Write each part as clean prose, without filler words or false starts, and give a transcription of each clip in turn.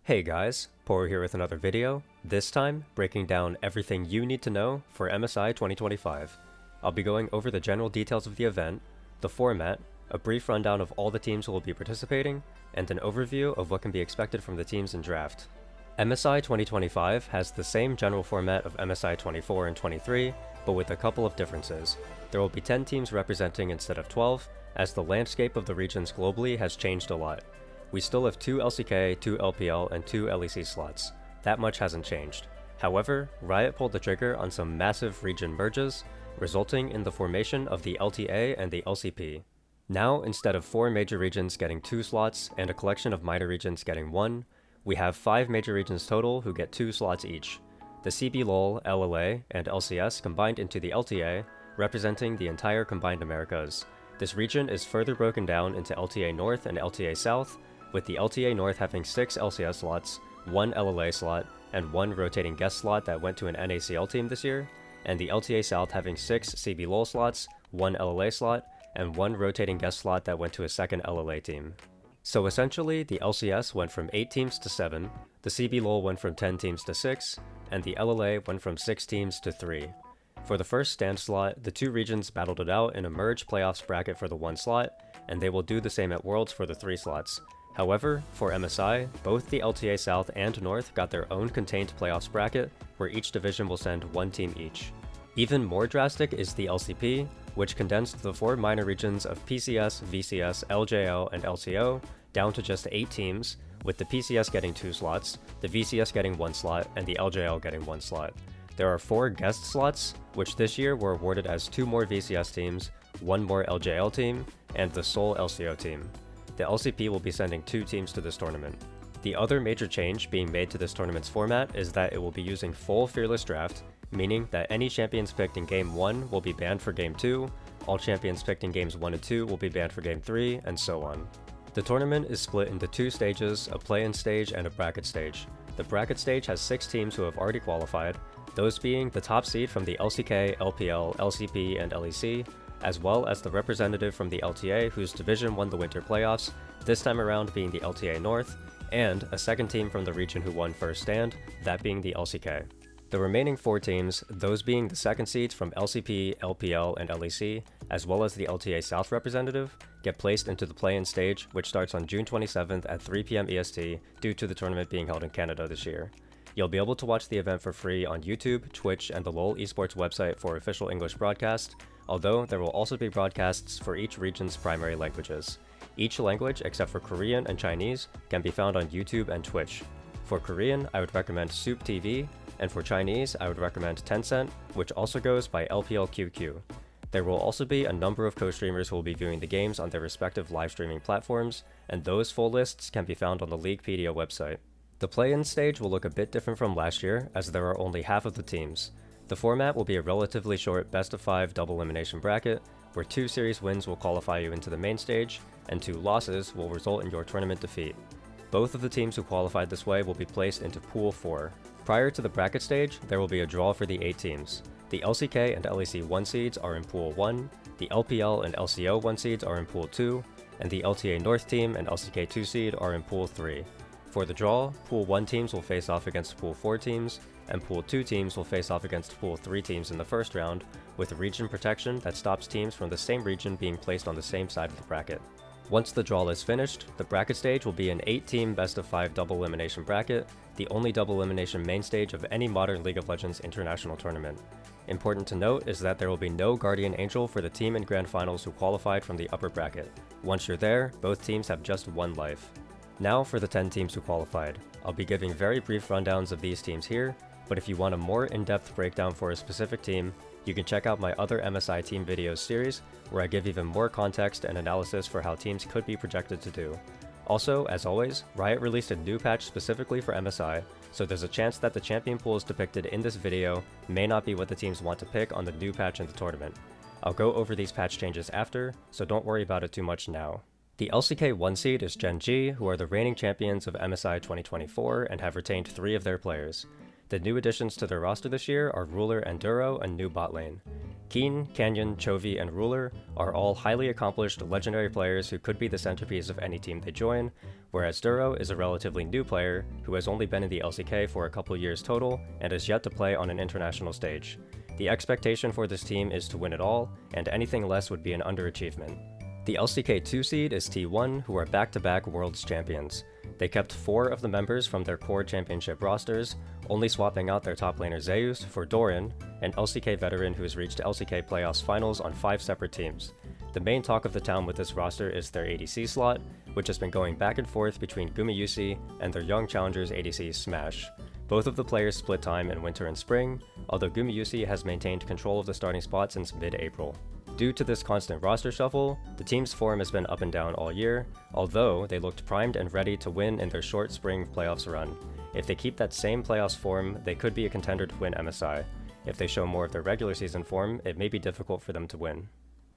Hey guys, Poro here with another video, this time breaking down everything you need to know for MSI 2025. I'll be going over the general details of the event, the format, a brief rundown of all the teams who will be participating, and an overview of what can be expected from the teams in draft. MSI 2025 has the same general format of MSI 24 and 23, but with a couple of differences. There will be 10 teams representing instead of 12, as the landscape of the regions globally has changed a lot. We still have 2 LCK, 2 LPL, and 2 LEC slots. That much hasn't changed. However, Riot pulled the trigger on some massive region merges, resulting in the formation of the LTA and the LCP. Now, instead of 4 major regions getting 2 slots and a collection of minor regions getting 1, we have 5 major regions total who get 2 slots each. The CBLOL, LLA, and LCS combined into the LTA, representing the entire combined Americas. This region is further broken down into LTA North and LTA South, with the LTA North having 6 LCS slots, 1 LLA slot, and 1 rotating guest slot that went to an NACL team this year, and the LTA South having 6 CBLOL slots, 1 LLA slot, and 1 rotating guest slot that went to a second LLA team. So essentially, the LCS went from 8 teams to 7, the CBLOL went from 10 teams to 6, and the LLA went from 6 teams to 3. For the first stand slot, the 2 regions battled it out in a merge playoffs bracket for the 1 slot, and they will do the same at Worlds for the 3 slots. However, for MSI, both the LTA South and North got their own contained playoffs bracket, where each division will send 1 team each. Even more drastic is the LCP, which condensed the 4 minor regions of PCS, VCS, LJL, and LCO down to just 8 teams, with the PCS getting 2 slots, the VCS getting 1 slot, and the LJL getting 1 slot. There are 4 guest slots, which this year were awarded as 2 more VCS teams, 1 more LJL team, and the sole LCO team. The LCP will be sending 2 teams to this tournament. The other major change being made to this tournament's format is that it will be using full Fearless Draft, meaning that any champions picked in Game 1 will be banned for Game 2, all champions picked in Games 1 and 2 will be banned for Game 3, and so on. The tournament is split into 2 stages, a play-in stage and a bracket stage. The bracket stage has 6 teams who have already qualified, those being the top seed from the LCK, LPL, LCP, and LEC, as well as the representative from the LTA whose division won the winter playoffs, this time around being the LTA North, and a second team from the region who won first stand, that being the LCK. The remaining 4 teams, those being the second seeds from LCP, LPL, and LEC, as well as the LTA South representative, get placed into the play-in stage, which starts on June 27th at 3 PM EST due to the tournament being held in Canada this year. You'll be able to watch the event for free on YouTube, Twitch, and the LoL Esports website for official English broadcast, although there will also be broadcasts for each region's primary languages. Each language, except for Korean and Chinese, can be found on YouTube and Twitch. For Korean, I would recommend Soup TV, and for Chinese, I would recommend Tencent, which also goes by LPLQQ. There will also be a number of co-streamers who will be viewing the games on their respective live streaming platforms, and those full lists can be found on the Leaguepedia website. The play-in stage will look a bit different from last year, as there are only half of the teams. The format will be a relatively short best-of-5 double elimination bracket, where 2 series wins will qualify you into the main stage, and 2 losses will result in your tournament defeat. Both of the teams who qualified this way will be placed into Pool 4. Prior to the bracket stage, there will be a draw for the 8 teams. The LCK and LEC 1 seeds are in Pool 1, the LPL and LCO 1 seeds are in Pool 2, and the LTA North team and LCK 2 seed are in Pool 3. For the draw, Pool 1 teams will face off against Pool 4 teams, and Pool 2 teams will face off against Pool 3 teams in the first round, with region protection that stops teams from the same region being placed on the same side of the bracket. Once the draw is finished, the bracket stage will be an 8-team best-of-5 double elimination bracket, the only double elimination main stage of any modern League of Legends international tournament. Important to note is that there will be no Guardian Angel for the team in Grand Finals who qualified from the upper bracket. Once you're there, both teams have just 1 life. Now for the 10 teams who qualified. I'll be giving very brief rundowns of these teams here, but if you want a more in-depth breakdown for a specific team, you can check out my other MSI team videos series, where I give even more context and analysis for how teams could be projected to do. Also, as always, Riot released a new patch specifically for MSI, so there's a chance that the champion pools depicted in this video may not be what the teams want to pick on the new patch in the tournament. I'll go over these patch changes after, so don't worry about it too much now. The LCK 1 seed is Gen G, who are the reigning champions of MSI 2024 and have retained 3 of their players. The new additions to their roster this year are Ruler and Duro, a new bot lane. Keen, Canyon, Chovy, and Ruler are all highly accomplished legendary players who could be the centerpiece of any team they join, whereas Duro is a relatively new player who has only been in the LCK for a couple years total and is yet to play on an international stage. The expectation for this team is to win it all, and anything less would be an underachievement. The LCK 2 seed is T1, who are back-to-back Worlds champions. They kept 4 of the members from their core championship rosters, only swapping out their top laner Zeus for Doran, an LCK veteran who has reached LCK playoffs finals on 5 separate teams. The main talk of the town with this roster is their ADC slot, which has been going back and forth between Gumayusi and their young challengers ADC Smash. Both of the players split time in winter and spring, although Gumayusi has maintained control of the starting spot since mid-April. Due to this constant roster shuffle, the team's form has been up and down all year, although they looked primed and ready to win in their short spring playoffs run. If they keep that same playoffs form, they could be a contender to win MSI. If they show more of their regular season form, it may be difficult for them to win.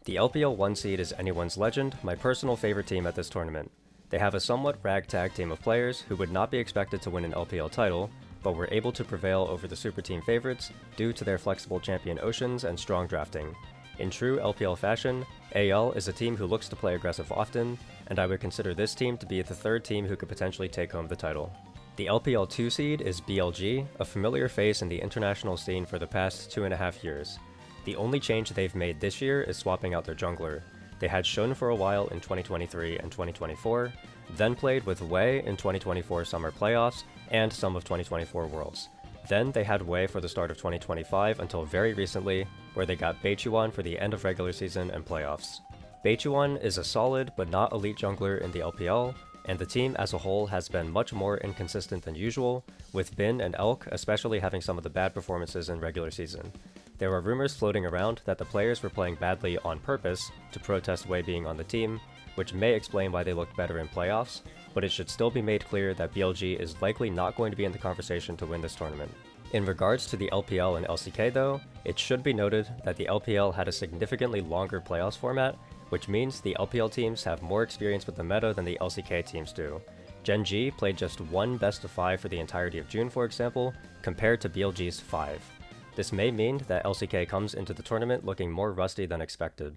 The LPL 1 seed is Anyone's Legend, my personal favorite team at this tournament. They have a somewhat ragtag team of players who would not be expected to win an LPL title, but were able to prevail over the super team favorites due to their flexible champion Oceans and strong drafting. In true LPL fashion, AL is a team who looks to play aggressive often, and I would consider this team to be the third team who could potentially take home the title. The LPL 2 seed is BLG, a familiar face in the international scene for the past 2.5 years. The only change they've made this year is swapping out their jungler. They had Shun for a while in 2023 and 2024, then played with Wei in 2024 summer playoffs and some of 2024 Worlds. Then they had Wei for the start of 2025 until very recently, where they got Beichuan for the end of regular season and playoffs. Beichuan is a solid but not elite jungler in the LPL, and the team as a whole has been much more inconsistent than usual, with Bin and Elk especially having some of the bad performances in regular season. There are rumors floating around that the players were playing badly on purpose to protest Wei being on the team, which may explain why they looked better in playoffs, but it should still be made clear that BLG is likely not going to be in the conversation to win this tournament. In regards to the LPL and LCK though, it should be noted that the LPL had a significantly longer playoffs format, which means the LPL teams have more experience with the meta than the LCK teams do. Gen G played just 1 best of 5 for the entirety of June, for example, compared to BLG's 5. This may mean that LCK comes into the tournament looking more rusty than expected.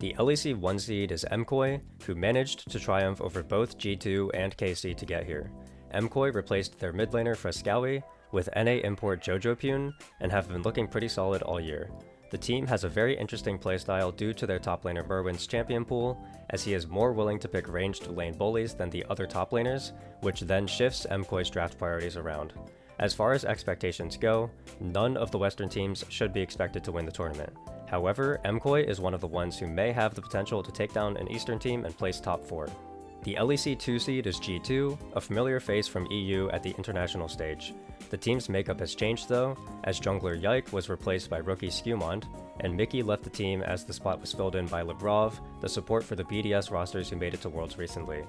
The LEC 1 seed is Mkoy, who managed to triumph over both G2 and KC to get here. Mkoy replaced their mid laner Fresskowy with NA import Jojopyun and have been looking pretty solid all year. The team has a very interesting playstyle due to their top laner Merwin's champion pool, as he is more willing to pick ranged lane bullies than the other top laners, which then shifts Mkoy's draft priorities around. As far as expectations go, none of the Western teams should be expected to win the tournament. However, Mkoy is one of the ones who may have the potential to take down an Eastern team and place top 4. The LEC 2 seed is G2, a familiar face from EU at the international stage. The team's makeup has changed though, as jungler Yike was replaced by rookie Skewmont, and Mickey left the team as the spot was filled in by Lebrov, the support for the BDS rosters who made it to Worlds recently.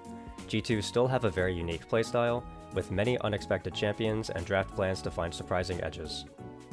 G2 still have a very unique playstyle, with many unexpected champions and draft plans to find surprising edges.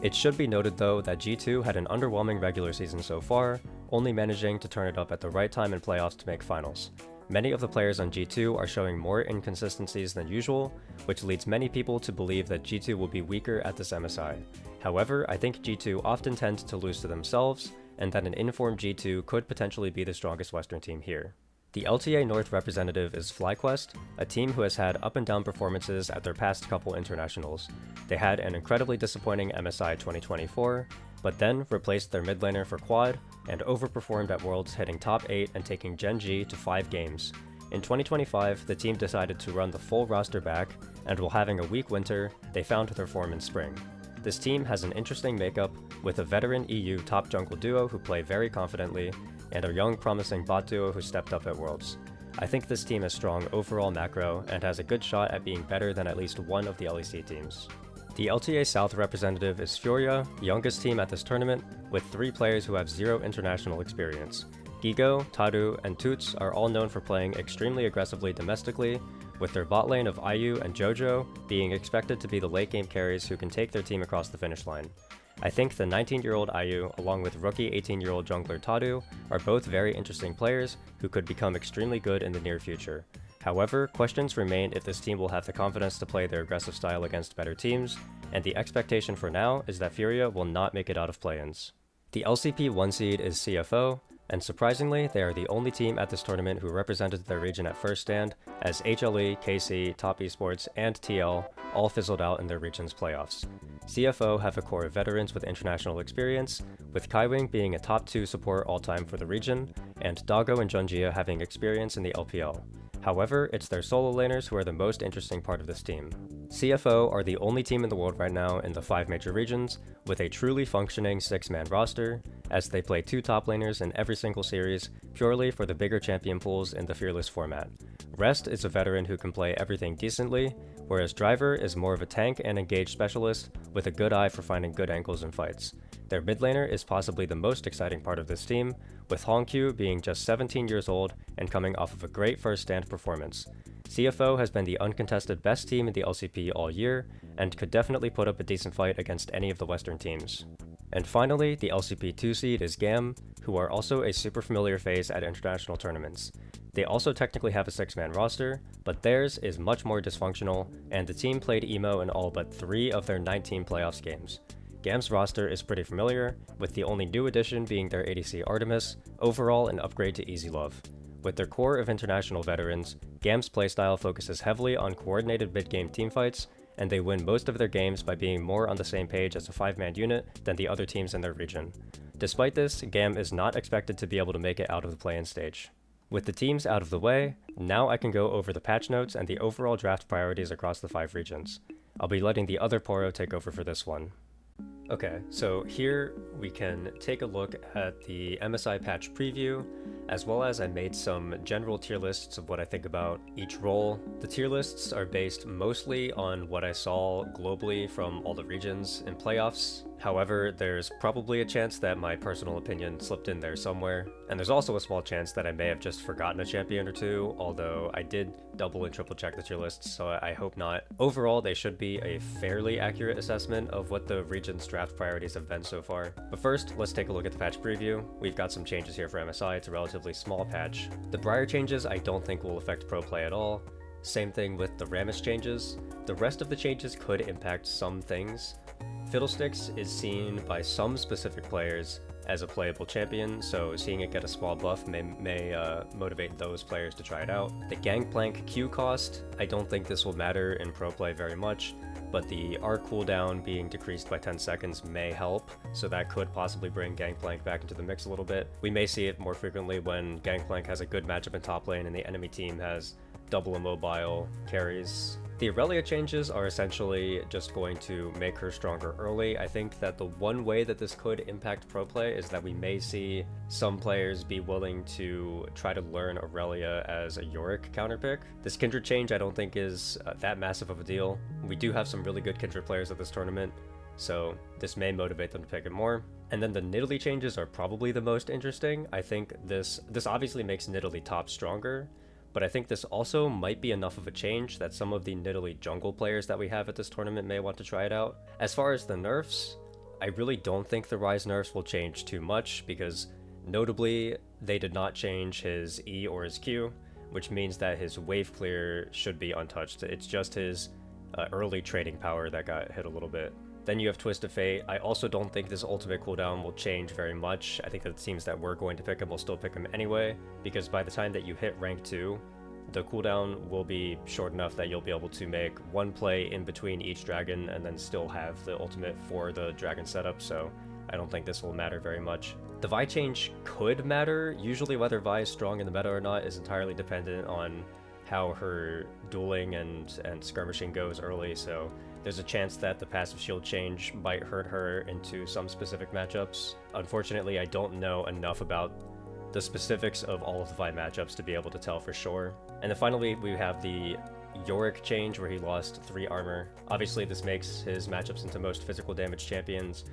It should be noted though that G2 had an underwhelming regular season so far, only managing to turn it up at the right time in playoffs to make finals. Many of the players on G2 are showing more inconsistencies than usual, which leads many people to believe that G2 will be weaker at this MSI. However, I think G2 often tends to lose to themselves, and that an informed G2 could potentially be the strongest Western team here. The LTA North representative is FlyQuest, a team who has had up and down performances at their past couple internationals. They had an incredibly disappointing MSI 2024, but then replaced their mid laner for Quad and overperformed at Worlds, hitting top 8 and taking Gen G to 5 games. In 2025, the team decided to run the full roster back, and while having a weak winter, they found their form in spring. This team has an interesting makeup, with a veteran EU top jungle duo who play very confidently, and a young promising bot duo who stepped up at Worlds. I think this team is strong overall macro and has a good shot at being better than at least one of the LEC teams. The LTA South representative is Furia, the youngest team at this tournament, with 3 players who have 0 international experience. Gigo, Taru, and Toots are all known for playing extremely aggressively domestically, with their bot lane of Ayu and Jojo being expected to be the late game carries who can take their team across the finish line. I think the 19-year-old Ayu, along with rookie 18-year-old jungler Taru, are both very interesting players who could become extremely good in the near future. However, questions remain if this team will have the confidence to play their aggressive style against better teams, and the expectation for now is that Furia will not make it out of play-ins. The LCP 1 seed is CFO, and surprisingly, they are the only team at this tournament who represented their region at first stand, as HLE, KC, Top Esports, and TL all fizzled out in their region's playoffs. CFO have a core of veterans with international experience, with Kaiwing being a top 2 support all-time for the region, and Doggo and Junjia having experience in the LPL. However, it's their solo laners who are the most interesting part of this team. CFO are the only team in the world right now in the 5 major regions, with a truly functioning 6-man roster, as they play 2 top laners in every single series, purely for the bigger champion pools in the Fearless format. Rest is a veteran who can play everything decently, whereas Driver is more of a tank and engaged specialist, with a good eye for finding good angles in fights. Their mid laner is possibly the most exciting part of this team, with Hongqiu being just 17 years old and coming off of a great first stand performance. CFO has been the uncontested best team in the LCP all year, and could definitely put up a decent fight against any of the Western teams. And finally, the LCP 2 seed is GAM, who are also a super familiar face at international tournaments. They also technically have a 6-man roster, but theirs is much more dysfunctional, and the team played emo in all but 3 of their 19 playoffs games. GAM's roster is pretty familiar, with the only new addition being their ADC Artemis, overall an upgrade to Easy Love. With their core of international veterans, GAM's playstyle focuses heavily on coordinated mid-game teamfights, and they win most of their games by being more on the same page as a 5-man unit than the other teams in their region. Despite this, GAM is not expected to be able to make it out of the play-in stage. With the teams out of the way, now I can go over the patch notes and the overall draft priorities across the 5 regions. I'll be letting the other Poro take over for this one. Okay, so here we can take a look at the MSI patch preview, as well as I made some general tier lists of what I think about each role. The tier lists are based mostly on what I saw globally from all the regions in playoffs. However, there's probably a chance that my personal opinion slipped in there somewhere, and there's also a small chance that I may have just forgotten a champion or two, although I did double and triple check the tier lists, so I hope not. Overall, they should be a fairly accurate assessment of what the region's draft priorities have been so far. But first, let's take a look at the patch preview. We've got some changes here for MSI. It's a relatively small patch. The Briar changes I don't think will affect pro play at all. Same thing with the Rammus changes. The rest of the changes could impact some things. Fiddlesticks is seen by some specific players as a playable champion, so seeing it get a small buff may motivate those players to try it out. The Gangplank Q cost, I don't think this will matter in pro play very much, but the R cooldown being decreased by 10 seconds may help, so that could possibly bring Gangplank back into the mix a little bit. We may see it more frequently when Gangplank has a good matchup in top lane and the enemy team has double immobile carries. The Aurelia changes are essentially just going to make her stronger early. I think that the one way that this could impact pro play is that we may see some players be willing to try to learn Aurelia as a Yorick counterpick. This Kindred change I don't think is that massive of a deal. We do have some really good Kindred players at this tournament, so this may motivate them to pick it more. And then the Nidalee changes are probably the most interesting. I think this obviously makes Nidalee top stronger, but I think this also might be enough of a change that some of the Nidalee jungle players that we have at this tournament may want to try it out. As far as the nerfs, I really don't think the Ryze nerfs will change too much, because notably, they did not change his E or his Q, which means that his wave clear should be untouched. It's just his early trading power that got hit a little bit. Then you have Twist of Fate. I also don't think this ultimate cooldown will change very much. I think that it seems that we're going to pick him will still pick him anyway, because by the time that you hit rank 2, the cooldown will be short enough that you'll be able to make one play in between each dragon and then still have the ultimate for the dragon setup, so I don't think this will matter very much. The Vi change could matter. Usually whether Vi is strong in the meta or not is entirely dependent on how her dueling and skirmishing goes early, so there's a chance that the passive shield change might hurt her into some specific matchups. Unfortunately, I don't know enough about the specifics of all of the Vi matchups to be able to tell for sure. And then finally, we have the Yorick change where he lost 3 armor. Obviously, this makes his matchups into most physical damage champions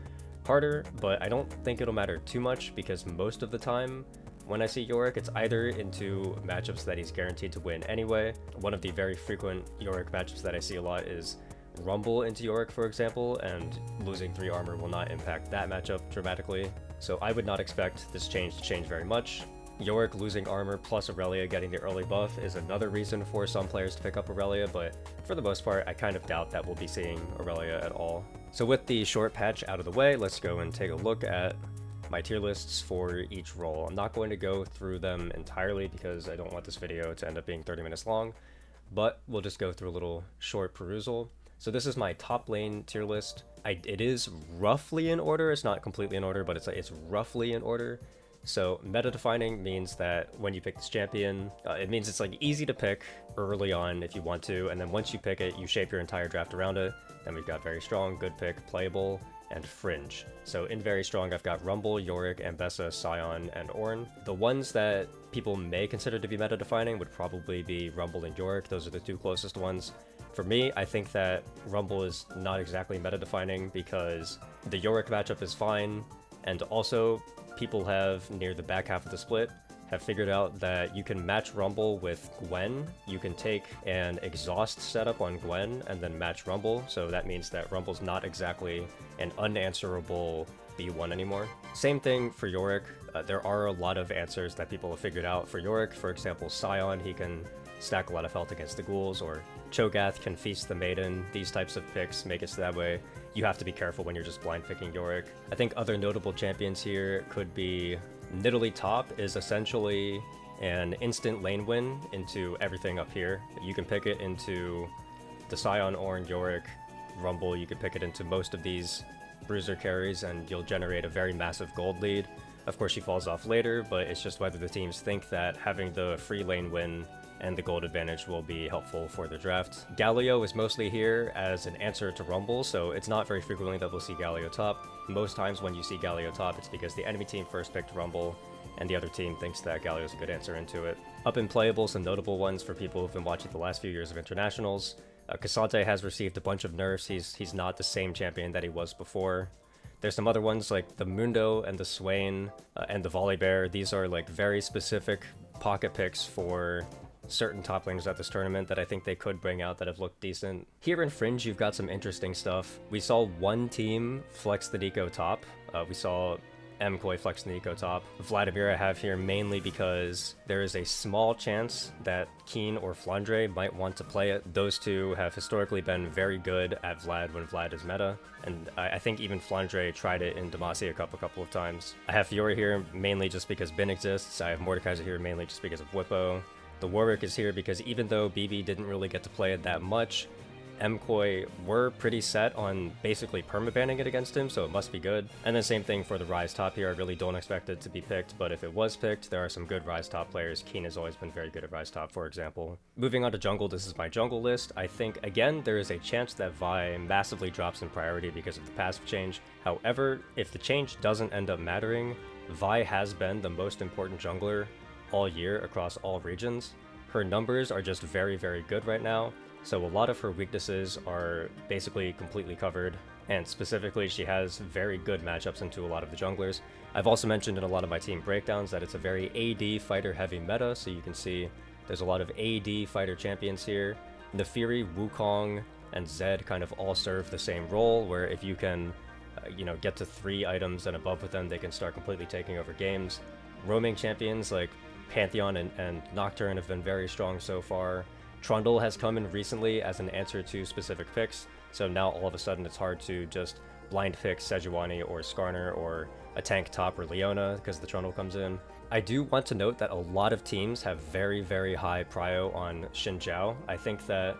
harder, but I don't think it'll matter too much, because most of the time when I see Yorick, it's either into matchups that he's guaranteed to win anyway. One of the very frequent Yorick matchups that I see a lot is Rumble into Yorick, for example, and losing 3 armor will not impact that matchup dramatically, so I would not expect this change to change very much. Yorick losing armor plus Aurelia getting the early buff is another reason for some players to pick up Aurelia, but for the most part, I kind of doubt that we'll be seeing Aurelia at all. So with the short patch out of the way, let's go and take a look at my tier lists for each role. I'm not going to go through them entirely because I don't want this video to end up being 30 minutes long, but we'll just go through a little short perusal. So this is my top lane tier list. It is roughly in order. It's not completely in order, but it's roughly in order. So meta defining means that when you pick this champion, it means it's like easy to pick early on if you want to, and then once you pick it, you shape your entire draft around it. Then we've got very strong, good pick, playable, and fringe. So in very strong, I've got Rumble, Yorick, Ambessa, Sion, and Ornn. The ones that people may consider to be meta defining would probably be Rumble and Yorick. Those are the two closest ones. For me, I think that Rumble is not exactly meta defining because the Yorick matchup is fine, and also people have, near the back half of the split, have figured out that you can match Rumble with Gwen. You can take an exhaust setup on Gwen and then match Rumble, so that means that Rumble's not exactly an unanswerable B1 anymore. Same thing for Yorick. There are a lot of answers that people have figured out for Yorick. For example, Sion, he can stack a lot of health against the ghouls, or Cho'Gath can feast the maiden. These types of picks make it so that way you have to be careful when you're just blind picking Yorick. I think other notable champions here could be Nidalee top is essentially an instant lane win into everything up here. You can pick it into the Sion, Ornn, Yorick, Rumble. You could pick it into most of these bruiser carries and you'll generate a very massive gold lead. Of course she falls off later, but it's just whether the teams think that having the free lane win and the gold advantage will be helpful for the draft. Galio is mostly here as an answer to Rumble, so it's not very frequently that we'll see Galio top. Most times when you see Galio top, it's because the enemy team first picked Rumble, and the other team thinks that Galio is a good answer into it. Up in playable, some notable ones for people who've been watching the last few years of internationals. K'Sante has received a bunch of nerfs. He's not the same champion that he was before. There's some other ones like the Mundo and the Swain and the Volibear. These are like very specific pocket picks for certain top laners at this tournament that I think they could bring out that have looked decent. Here in Fringe, you've got some interesting stuff. We saw one team flex the Neeko top. We saw Mkoy flex the Neeko top. Vladimir I have here mainly because there is a small chance that Keen or Flandre might want to play it. Those two have historically been very good at Vlad when Vlad is meta, and I think even Flandre tried it in Demacia Cup a couple of times. I have Fiora here mainly just because Bin exists. I have Mordekaiser here mainly just because of Whippo. The Warwick is here because even though BB didn't really get to play it that much, Mkoy were pretty set on basically permabanning it against him, so it must be good. And the same thing for the Ryze top here. I really don't expect it to be picked, but if it was picked, there are some good Ryze top players. Keen has always been very good at Ryze top, for example. Moving on to jungle, this is my jungle list. I think, again, there is a chance that Vi massively drops in priority because of the passive change. However, if the change doesn't end up mattering, Vi has been the most important jungler all year across all regions. Her numbers are just very, very good right now, so a lot of her weaknesses are basically completely covered, and specifically she has very good matchups into a lot of the junglers. I've also mentioned in a lot of my team breakdowns that it's a very AD fighter heavy meta, so you can see there's a lot of AD fighter champions here. Naafiri, Wukong, and Zed kind of all serve the same role, where if you can get to 3 items and above with them, they can start completely taking over games. Roaming champions like Pantheon and Nocturne have been very strong so far. Trundle has come in recently as an answer to specific picks, so now all of a sudden it's hard to just blind pick Sejuani or Skarner or a tank top or Leona because the Trundle comes in. I do want to note that a lot of teams have very, very high prio on Xin Zhao. I think that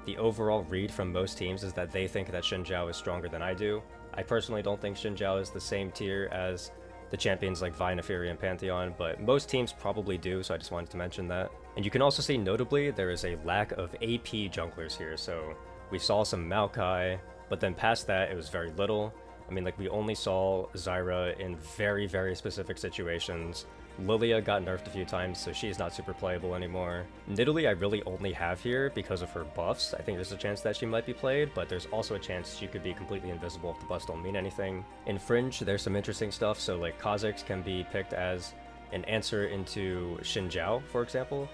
the overall read from most teams is that they think that Xin Zhao is stronger than I do. I personally don't think Xin Zhao is the same tier as the champions like Vi, Naafiri, and Pantheon, but most teams probably do, so I just wanted to mention that. And you can also see, notably, there is a lack of AP junglers here, so we saw some Maokai, but then past that, it was very little. I mean, like, we only saw Zyra in very, very specific situations. Lilia got nerfed a few times, so she's not super playable anymore. Nidalee I really only have here because of her buffs. I think there's a chance that she might be played, but there's also a chance she could be completely invisible if the buffs don't mean anything. In Fringe, there's some interesting stuff, so like Kha'Zix can be picked as an answer into Xin Zhao, for example.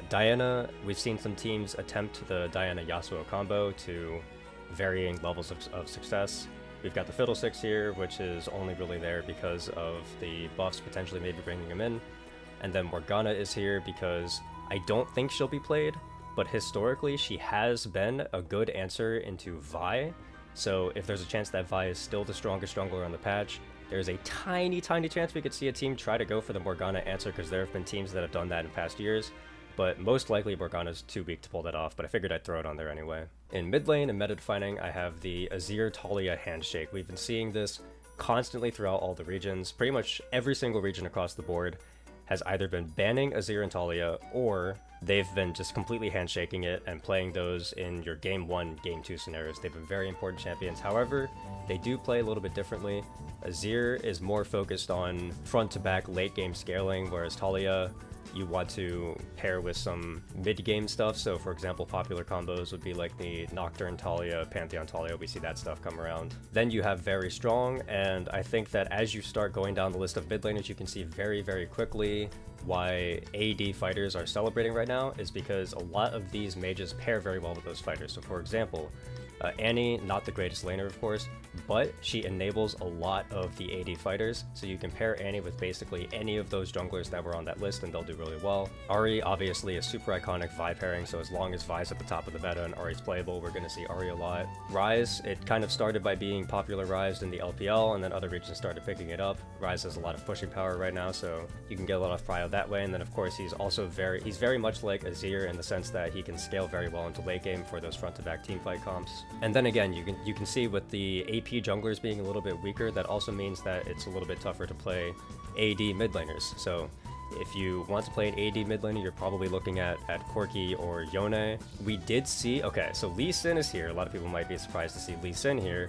Diana, we've seen some teams attempt the Diana-Yasuo combo to varying levels of success. We've got the Fiddlesticks here, which is only really there because of the buffs potentially maybe bringing him in. And then Morgana is here because I don't think she'll be played, but historically she has been a good answer into Vi. So if there's a chance that Vi is still the strongest jungler on the patch, there's a tiny chance we could see a team try to go for the Morgana answer, because there have been teams that have done that in past years, but most likely Morgana's too weak to pull that off, but I figured I'd throw it on there anyway. In mid lane and meta defining, I have the Azir Taliyah handshake. We've been seeing this constantly throughout all the regions. Pretty much every single region across the board has either been banning Azir and Taliyah, or they've been just completely handshaking it and playing those in your game 1, game 2 scenarios. They've been very important champions. However, they do play a little bit differently. Azir is more focused on front to back late game scaling, whereas Taliyah, you want to pair with some mid-game stuff. So for example, popular combos would be like the Nocturne Taliyah, Pantheon Taliyah. We see that stuff come around. Then you have Very Strong, and I think that as you start going down the list of mid laners, you can see very quickly why AD fighters are celebrating right now is because a lot of these mages pair very well with those fighters. So for example, Annie, not the greatest laner of course, but she enables a lot of the AD fighters, so you can pair Annie with basically any of those junglers that were on that list and they'll do really well. Ahri, obviously a super iconic Vi pairing, so as long as Vi's at the top of the meta and Ahri's playable, we're going to see Ahri a lot. Ryze, it kind of started by being popularized in the LPL, and then other regions started picking it up. Ryze has a lot of pushing power right now, so you can get a lot of prio that way, and then of course he's also very much like Azir in the sense that he can scale very well into late game for those front-to-back teamfight comps. And then again, you can see with the AP junglers being a little bit weaker, that also means that it's a little bit tougher to play AD mid laners. So if you want to play an AD mid laner, you're probably looking at Corki or Yone. We did see, okay, so Lee Sin is here. A lot of people might be surprised to see Lee Sin here,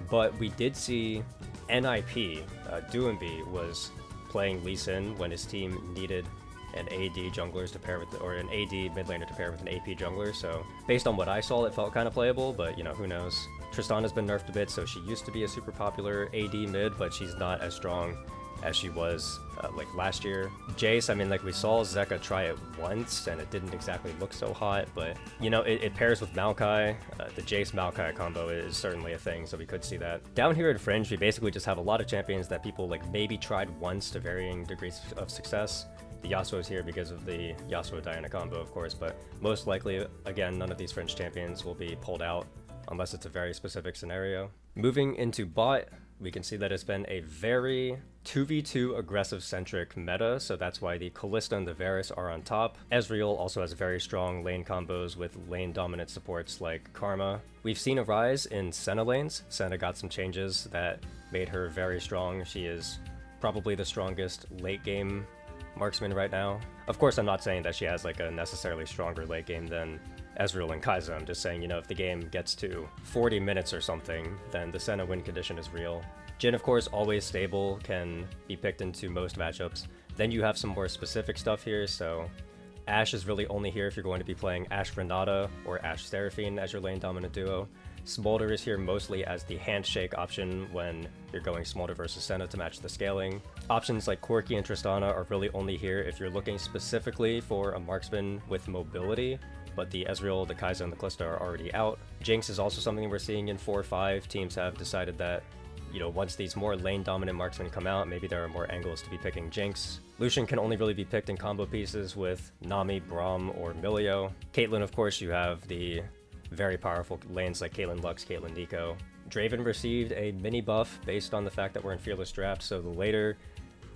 but we did see NIP, Doumbé was playing Lee Sin when his team needed an AD junglers to pair with, or an AD mid laner to pair with an AP jungler. So based on what I saw, it felt kind of playable, but you know, who knows. Tristana's been nerfed a bit, so she used to be a super popular AD mid, but she's not as strong as she was like last year. Jace, I mean, like we saw Zeka try it once and it didn't exactly look so hot, but you know, it pairs with Maokai. The Jace Maokai combo is certainly a thing, so we could see that. Down here at Fringe, we basically just have a lot of champions that people like maybe tried once to varying degrees of success. The Yasuo is here because of the Yasuo Diana combo, of course, but most likely, again, none of these Fringe champions will be pulled out unless it's a very specific scenario. Moving into bot, we can see that it's been a very 2v2 aggressive-centric meta, so that's why the Kalista and the Varus are on top. Ezreal also has very strong lane combos with lane-dominant supports like Karma. We've seen a rise in Senna lanes. Senna got some changes that made her very strong. She is probably the strongest late-game marksman right now. Of course, I'm not saying that she has like a necessarily stronger late game than Ezreal and Kai'Sa. I'm just saying, you know, if the game gets to 40 minutes or something, then the Senna win condition is real. Jhin, of course, always stable, can be picked into most matchups. Then you have some more specific stuff here, so Ashe is really only here if you're going to be playing Ashe Renata or Ashe Seraphine as your lane dominant duo. Smolder is here mostly as the handshake option when you're going Smolder versus Senna to match the scaling. Options like Corki and Tristana are really only here if you're looking specifically for a marksman with mobility, but the Ezreal, the Kai'Sa, and the Kalista are already out. Jinx is also something we're seeing in 4-5. Teams have decided that, you know, once these more lane-dominant marksmen come out, maybe there are more angles to be picking Jinx. Lucian can only really be picked in combo pieces with Nami, Braum, or Milio. Caitlyn, of course, you have the very powerful lanes like Caitlyn Lux, Caitlyn Nico. Draven received a mini buff based on the fact that we're in Fearless Draft, so the later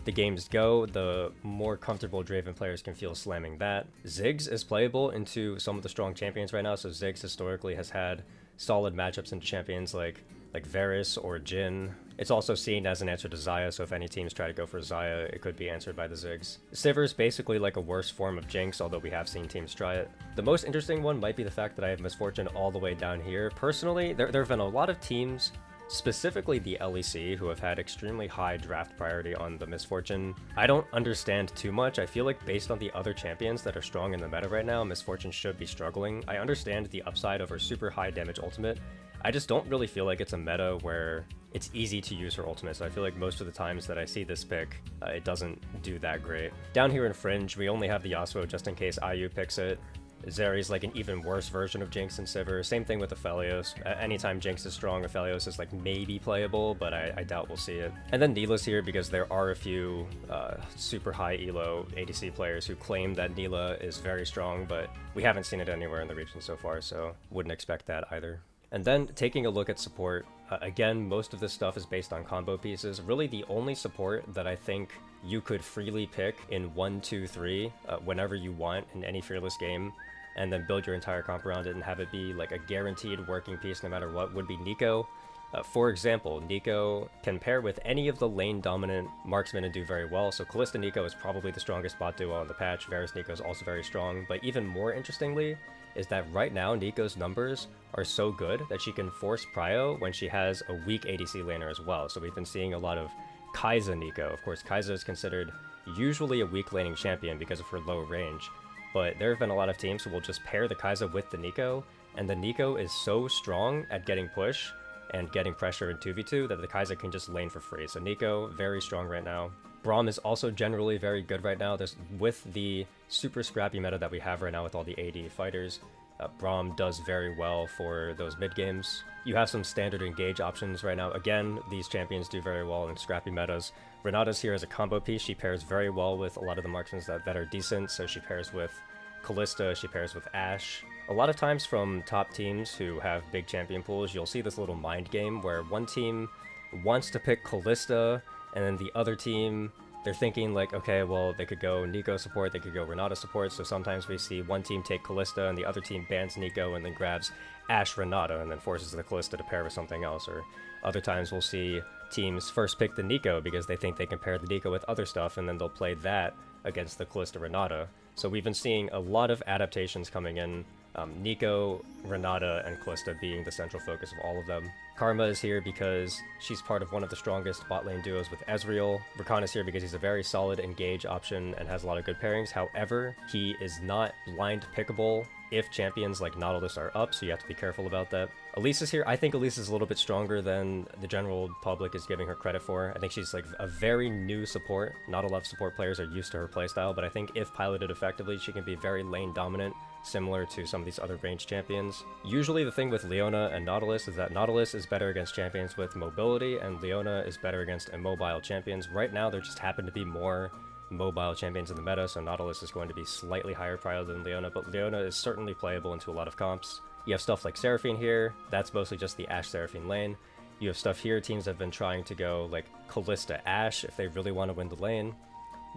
the games go, the more comfortable Draven players can feel slamming that. Ziggs is playable into some of the strong champions right now, so Ziggs historically has had solid matchups into champions like Varus or Jhin. It's also seen as an answer to Xayah, so if any teams try to go for Xayah, it could be answered by the Ziggs. Sivir is basically like a worse form of Jinx, although we have seen teams try it. The most interesting one might be the fact that I have Misfortune all the way down here. Personally, there have been a lot of teams, specifically the LEC, who have had extremely high draft priority on the Misfortune. I don't understand too much. I feel like based on the other champions that are strong in the meta right now, Misfortune should be struggling. I understand the upside of her super high damage ultimate. I just don't really feel like it's a meta where it's easy to use her ultimate, so I feel like most of the times that I see this pick, it doesn't do that great. Down here in Fringe, we only have the Yasuo just in case IU picks it. Zeri's like an even worse version of Jinx and Sivir. Same thing with Aphelios. Anytime Jinx is strong, Aphelios is like maybe playable, but I doubt we'll see it. And then Nila's here because there are a few super high elo ADC players who claim that Nila is very strong, but we haven't seen it anywhere in the region so far, so wouldn't expect that either. And then taking a look at support, again, most of this stuff is based on combo pieces. Really the only support that I think you could freely pick in 1, 2, 3 whenever you want in any Fearless game, and then build your entire comp around it and have it be like a guaranteed working piece no matter what, would be Neeko. For example, Neeko can pair with any of the lane-dominant marksmen and do very well, so Kalista Neeko is probably the strongest bot duo on the patch. Varus Neeko is also very strong, but even more interestingly is that right now Neeko's numbers are so good that she can force prio when she has a weak ADC laner as well. So we've been seeing a lot of Kai'Sa Neeko. Of course, Kai'Sa is considered usually a weak laning champion because of her low range, but there have been a lot of teams who will just pair the Kai'Sa with the Neeko, and the Neeko is so strong at getting push and getting pressure in 2v2 that the Kai'Sa can just lane for free. So Neeko, very strong right now. Braum is also generally very good right now. With the super scrappy meta that we have right now with all the AD fighters, Braum does very well for those mid games. You have some standard engage options right now. Again, these champions do very well in scrappy metas. Renata's here as a combo piece. She pairs very well with a lot of the marksmen that are decent. So she pairs with Kalista, she pairs with Ashe. A lot of times from top teams who have big champion pools, you'll see this little mind game where one team wants to pick Kalista, and then the other team, they're thinking like, okay, well, they could go Neeko support, they could go Renata support, so sometimes we see one team take Kalista and the other team bans Neeko and then grabs Ashe Renata and then forces the Kalista to pair with something else. Or other times we'll see teams first pick the Neeko because they think they can pair the Neeko with other stuff, and then they'll play that against the Kalista Renata. So we've been seeing a lot of adaptations coming in, Neeko, Renata, and Kalista being the central focus of all of them. Karma is here because she's part of one of the strongest bot lane duos with Ezreal. Rakan is here because he's a very solid engage option and has a lot of good pairings. However, he is not blind pickable if champions like Nautilus are up, so you have to be careful about that. Elise is here. I think Elise is a little bit stronger than the general public is giving her credit for. I think she's like a very new support. Not a lot of support players are used to her playstyle, but I think if piloted effectively, she can be very lane dominant, similar to some of these other ranged champions. Usually the thing with Leona and Nautilus is that Nautilus is better against champions with mobility, and Leona is better against immobile champions. Right now, there just happen to be more mobile champions in the meta, so Nautilus is going to be slightly higher prio than Leona, but Leona is certainly playable into a lot of comps. You have stuff like Seraphine here. That's mostly just the Ashe Seraphine lane. You have stuff here, teams have been trying to go like Kalista Ashe if they really want to win the lane.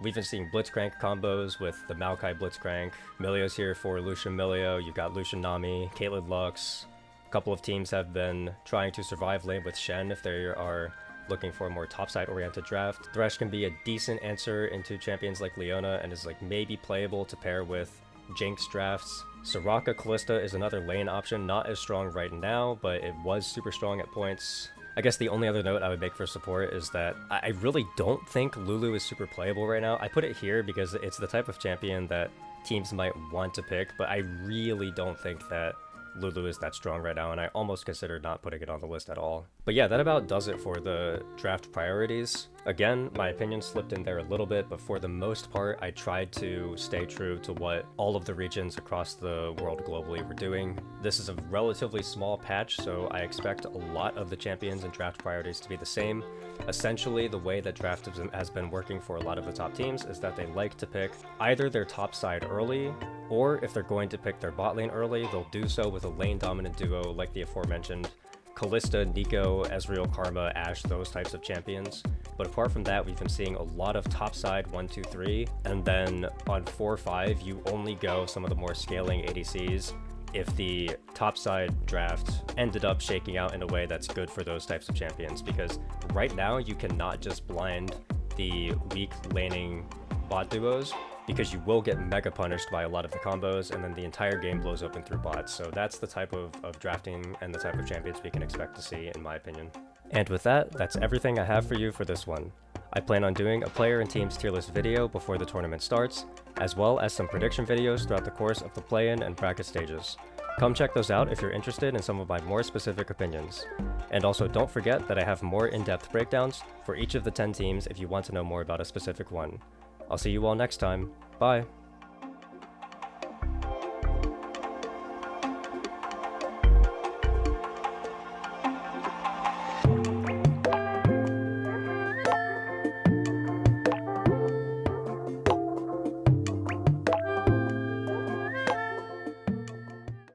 We've been seeing Blitzcrank combos with the Maokai Blitzcrank. Milio's here for Lucian Milio. You've got Lucian Nami, Caitlyn Lux. A couple of teams have been trying to survive lane with Shen if they are looking for a more topside oriented draft. Thresh can be a decent answer into champions like Leona and is like maybe playable to pair with Jinx drafts. Soraka Kalista is another lane option, not as strong right now, but it was super strong at points. I guess the only other note I would make for support is that I really don't think Lulu is super playable right now. I put it here because it's the type of champion that teams might want to pick, but I really don't think that Lulu is that strong right now, and I almost considered not putting it on the list at all. But yeah, that about does it for the draft priorities. Again, my opinion slipped in there a little bit, but for the most part, I tried to stay true to what all of the regions across the world globally were doing. This is a relatively small patch, so I expect a lot of the champions and draft priorities to be the same. Essentially, the way that draft has been working for a lot of the top teams is that they like to pick either their top side early, or if they're going to pick their bot lane early, they'll do so with a lane dominant duo like the aforementioned Kalista, Neeko, Ezreal, Karma, Ashe, those types of champions. But apart from that, we've been seeing a lot of topside 1, 2, 3, and then on 4, 5, you only go some of the more scaling ADCs if the topside draft ended up shaking out in a way that's good for those types of champions, because right now you cannot just blind the weak laning bot duos, because you will get mega punished by a lot of the combos, and then the entire game blows open through bots. So that's the type of drafting and the type of champions we can expect to see, in my opinion. And with that, that's everything I have for you for this one. I plan on doing a player and teams tier list video before the tournament starts, as well as some prediction videos throughout the course of the play-in and bracket stages. Come check those out if you're interested in some of my more specific opinions. And also don't forget that I have more in-depth breakdowns for each of the 10 teams if you want to know more about a specific one. I'll see you all next time. Bye!